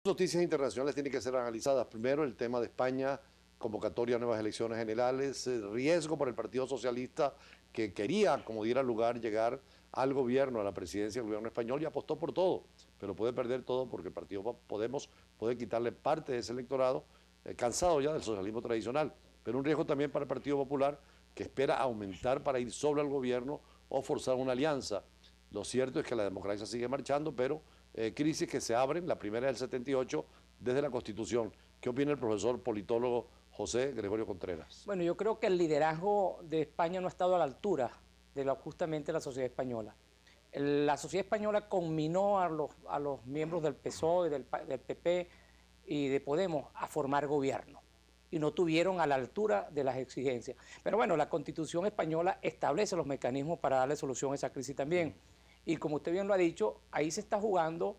Noticias internacionales tienen que ser analizadas. Primero, el tema de España, convocatoria a nuevas elecciones generales, riesgo para el Partido Socialista que quería, como diera lugar, llegar al gobierno, a la presidencia del gobierno español y apostó por todo, pero puede perder todo porque el Partido Podemos puede quitarle parte de ese electorado, cansado ya del socialismo tradicional, pero un riesgo también para el Partido Popular que espera aumentar para ir solo al gobierno o forzar una alianza. Lo cierto es que la democracia sigue marchando, pero crisis que se abren, la primera del 78, desde la Constitución. ¿Qué opina el profesor politólogo José Gregorio Contreras? Bueno, yo creo que el liderazgo de España no ha estado a la altura de justamente la sociedad española. La sociedad española conminó a los miembros del PSOE, del PP y de Podemos a formar gobierno y no tuvieron a la altura de las exigencias. Pero bueno, la Constitución española establece los mecanismos para darle solución a esa crisis también. Y como usted bien lo ha dicho, ahí se está jugando,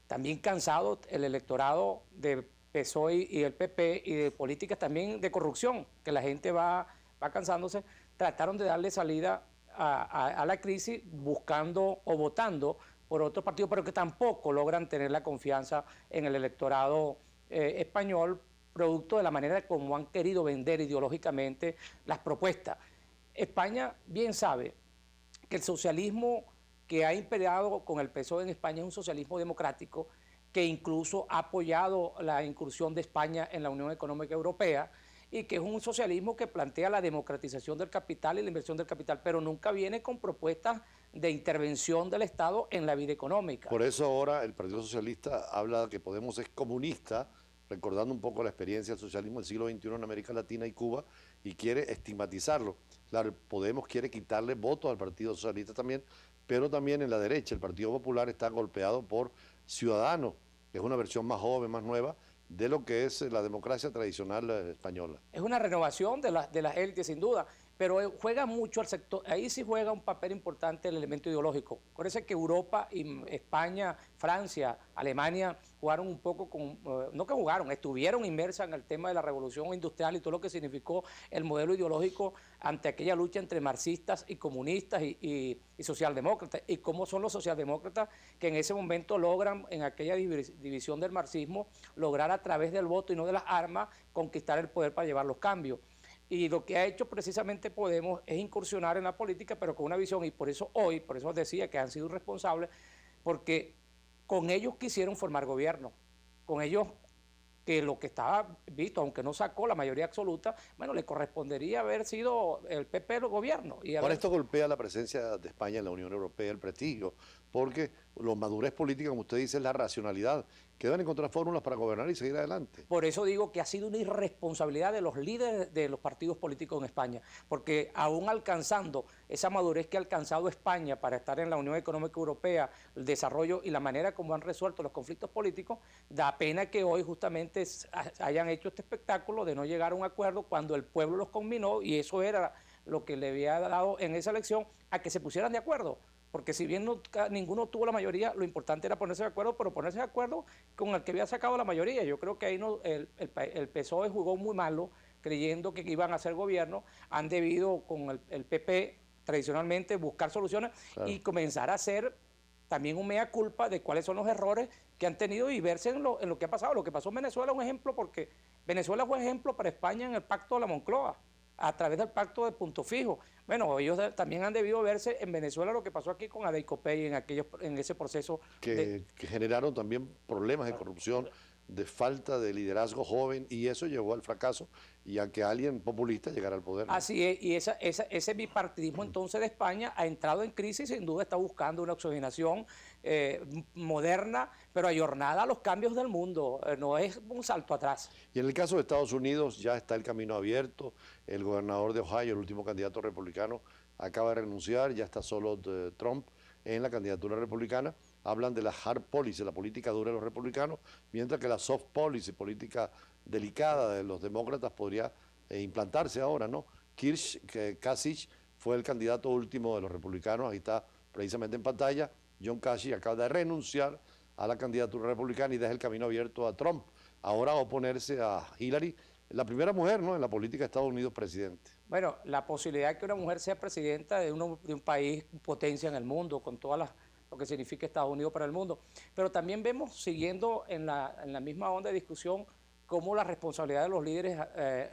también cansado el electorado de PSOE y el PP y de políticas también de corrupción, que la gente va cansándose, trataron de darle salida a la crisis buscando o votando por otros partidos, pero que tampoco logran tener la confianza en el electorado español, producto de la manera como han querido vender ideológicamente las propuestas. España bien sabe que el socialismo que ha imperado con el PSOE en España es un socialismo democrático que incluso ha apoyado la incursión de España en la Unión Económica Europea y que es un socialismo que plantea la democratización del capital y la inversión del capital, pero nunca viene con propuestas de intervención del Estado en la vida económica. Por eso ahora el Partido Socialista habla de que Podemos es comunista, recordando un poco la experiencia del socialismo del siglo XXI en América Latina y Cuba, y quiere estigmatizarlo. Claro, Podemos quiere quitarle votos al Partido Socialista también, pero también en la derecha. El Partido Popular está golpeado por Ciudadanos, que es una versión más joven, más nueva, de lo que es la democracia tradicional española. Es una renovación de las élites, sin duda, pero juega mucho al sector, ahí sí juega un papel importante el elemento ideológico. Acuérdense que Europa y España, Francia, Alemania jugaron un poco con, no que jugaron, estuvieron inmersas en el tema de la revolución industrial y todo lo que significó el modelo ideológico ante aquella lucha entre marxistas y comunistas y socialdemócratas, y cómo son los socialdemócratas que en ese momento logran, en aquella división del marxismo, lograr a través del voto y no de las armas, conquistar el poder para llevar los cambios. Y lo que ha hecho precisamente Podemos es incursionar en la política, pero con una visión, y por eso hoy, por eso decía que han sido irresponsables, porque con ellos quisieron formar gobierno, con ellos que lo que estaba visto, aunque no sacó la mayoría absoluta, bueno, le correspondería haber sido el PP el gobierno. Ahora esto golpea la presencia de España en la Unión Europea, el prestigio, porque la madurez política, como usted dice, es la racionalidad, que deben encontrar fórmulas para gobernar y seguir adelante. Por eso digo que ha sido una irresponsabilidad de los líderes de los partidos políticos en España, porque aún alcanzando esa madurez que ha alcanzado España para estar en la Unión Económica Europea, el desarrollo y la manera como han resuelto los conflictos políticos, da pena que hoy justamente hayan hecho este espectáculo de no llegar a un acuerdo cuando el pueblo los conminó, y eso era lo que le había dado en esa elección a que se pusieran de acuerdo. Porque si bien ninguno tuvo la mayoría, lo importante era ponerse de acuerdo, pero ponerse de acuerdo con el que había sacado la mayoría. Yo creo que ahí el PSOE jugó muy malo, creyendo que iban a hacer gobierno. Han debido con el PP tradicionalmente buscar soluciones, claro, y comenzar a hacer también un mea culpa de cuáles son los errores que han tenido y verse en lo que ha pasado. Lo que pasó en Venezuela es un ejemplo, porque Venezuela fue ejemplo para España en el Pacto de la Moncloa, a través del pacto de punto fijo. Bueno, ellos también han debido verse en Venezuela lo que pasó aquí con Adeicopey en ese proceso. Que generaron también problemas de corrupción, de falta de liderazgo joven, y eso llevó al fracaso y a que alguien populista llegara al poder, ¿no? Así es, y ese bipartidismo entonces de España ha entrado en crisis, sin duda está buscando una oxigenación moderna, pero ayornada a los cambios del mundo, no es un salto atrás. Y en el caso de Estados Unidos ya está el camino abierto, el gobernador de Ohio, el último candidato republicano, acaba de renunciar, ya está solo Trump en la candidatura republicana. Hablan de la hard policy, la política dura de los republicanos, mientras que la soft policy, política delicada de los demócratas, podría implantarse ahora, ¿no? Kasich fue el candidato último de los republicanos, ahí está precisamente en pantalla. John Kasich acaba de renunciar a la candidatura republicana y deja el camino abierto a Trump. Ahora va a oponerse a Hillary, la primera mujer, ¿no?, en la política de Estados Unidos presidente. Bueno, la posibilidad de que una mujer sea presidenta de un país potencia en el mundo, con todas las lo que significa Estados Unidos para el mundo. Pero también vemos, siguiendo en la misma onda de discusión, cómo la responsabilidad de los líderes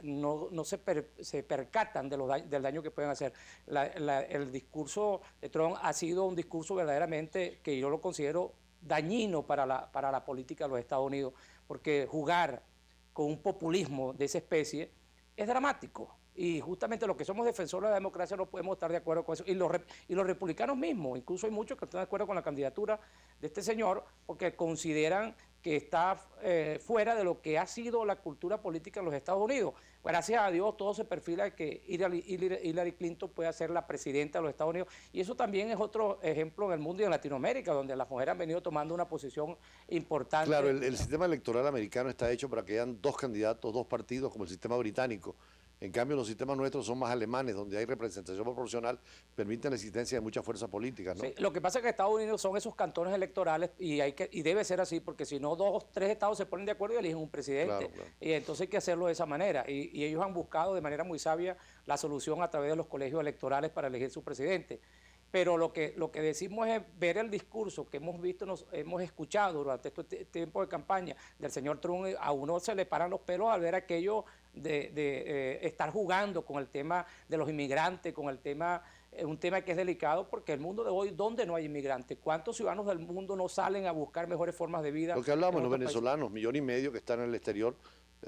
no se percatan del daño que pueden hacer. El discurso de Trump ha sido un discurso verdaderamente que yo lo considero dañino para la política de los Estados Unidos, porque jugar con un populismo de esa especie es dramático. Y justamente los que somos defensores de la democracia no podemos estar de acuerdo con eso. Y los republicanos mismos, incluso hay muchos que están de acuerdo con la candidatura de este señor, porque consideran que está fuera de lo que ha sido la cultura política en los Estados Unidos. Gracias a Dios todo se perfila de que Hillary Clinton pueda ser la presidenta de los Estados Unidos. Y eso también es otro ejemplo en el mundo y en Latinoamérica, donde las mujeres han venido tomando una posición importante. Claro, el sistema electoral americano está hecho para que hayan dos candidatos, dos partidos, como el sistema británico. En cambio, los sistemas nuestros son más alemanes, donde hay representación proporcional, permiten la existencia de muchas fuerzas políticas, ¿no? Sí, lo que pasa es que Estados Unidos son esos cantones electorales y debe ser así, porque si no, 2 o 3 estados se ponen de acuerdo y eligen un presidente. Claro, claro. Y entonces hay que hacerlo de esa manera. Y ellos han buscado de manera muy sabia la solución a través de los colegios electorales para elegir su presidente. Pero lo que decimos es ver el discurso que hemos visto, hemos escuchado durante este tiempo de campaña del señor Trump. A uno se le paran los pelos al ver aquello de estar jugando con el tema de los inmigrantes, con el tema, un tema que es delicado, porque el mundo de hoy, ¿dónde no hay inmigrantes? ¿Cuántos ciudadanos del mundo no salen a buscar mejores formas de vida? Lo que hablamos, los países? venezolanos, 1,5 millones que están en el exterior,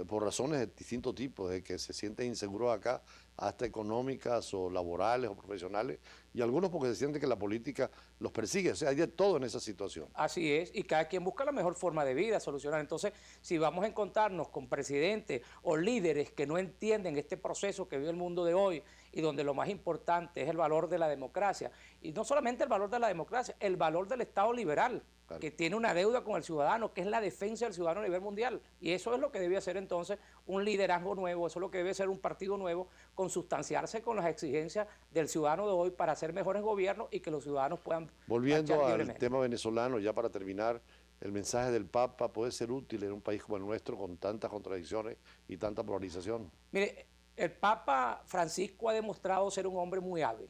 por razones de distintos tipos, de que se sienten inseguros acá, hasta económicas o laborales o profesionales, y algunos porque se sienten que la política los persigue. O sea, hay de todo en esa situación. Así es, y cada quien busca la mejor forma de vida, solucionar. Entonces, si vamos a encontrarnos con presidentes o líderes que no entienden este proceso que vive el mundo de hoy y donde lo más importante es el valor de la democracia, y no solamente el valor de la democracia, el valor del Estado liberal, Claro. que tiene una deuda con el ciudadano, que es la defensa del ciudadano a nivel mundial. Y eso es lo que debe hacer entonces un liderazgo nuevo, eso es lo que debe ser un partido nuevo, consustanciarse con las exigencias del ciudadano de hoy para hacer mejores gobiernos y que los ciudadanos puedan Volviendo marchar al libremente. tema venezolano, ya para terminar, el mensaje del Papa puede ser útil en un país como el nuestro, con tantas contradicciones y tanta polarización. Mire, el Papa Francisco ha demostrado ser un hombre muy hábil.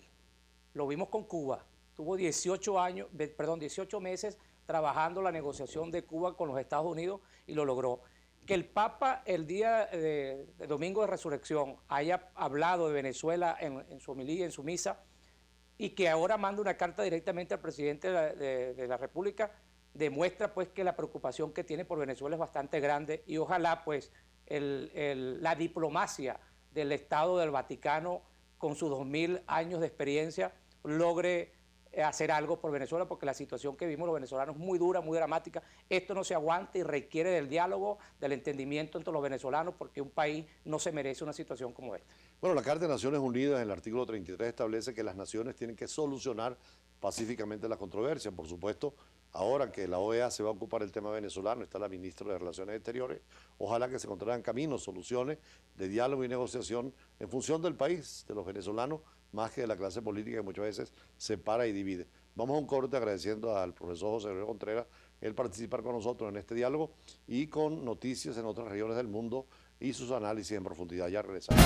Lo vimos con Cuba. Tuvo 18 meses trabajando la negociación de Cuba con los Estados Unidos y lo logró. Que el Papa el día de Domingo de Resurrección haya hablado de Venezuela en su homilía, en su misa, y que ahora manda una carta directamente al presidente de la República, demuestra pues que la preocupación que tiene por Venezuela es bastante grande y ojalá pues la diplomacia del Estado del Vaticano con sus 2000 años de experiencia logre hacer algo por Venezuela, porque la situación que vivimos los venezolanos es muy dura, muy dramática. Esto no se aguanta y requiere del diálogo, del entendimiento entre los venezolanos, porque un país no se merece una situación como esta. Bueno, la Carta de Naciones Unidas en el artículo 33 establece que las naciones tienen que solucionar pacíficamente la controversia. Por supuesto, ahora que la OEA se va a ocupar del tema venezolano, está la ministra de Relaciones Exteriores, ojalá que se encontraran caminos, soluciones de diálogo y negociación en función del país, de los venezolanos, más que de la clase política que muchas veces separa y divide. Vamos a un corte agradeciendo al profesor José Gregorio Contreras el participar con nosotros en este diálogo y con noticias en otras regiones del mundo y sus análisis en profundidad. Ya regresamos.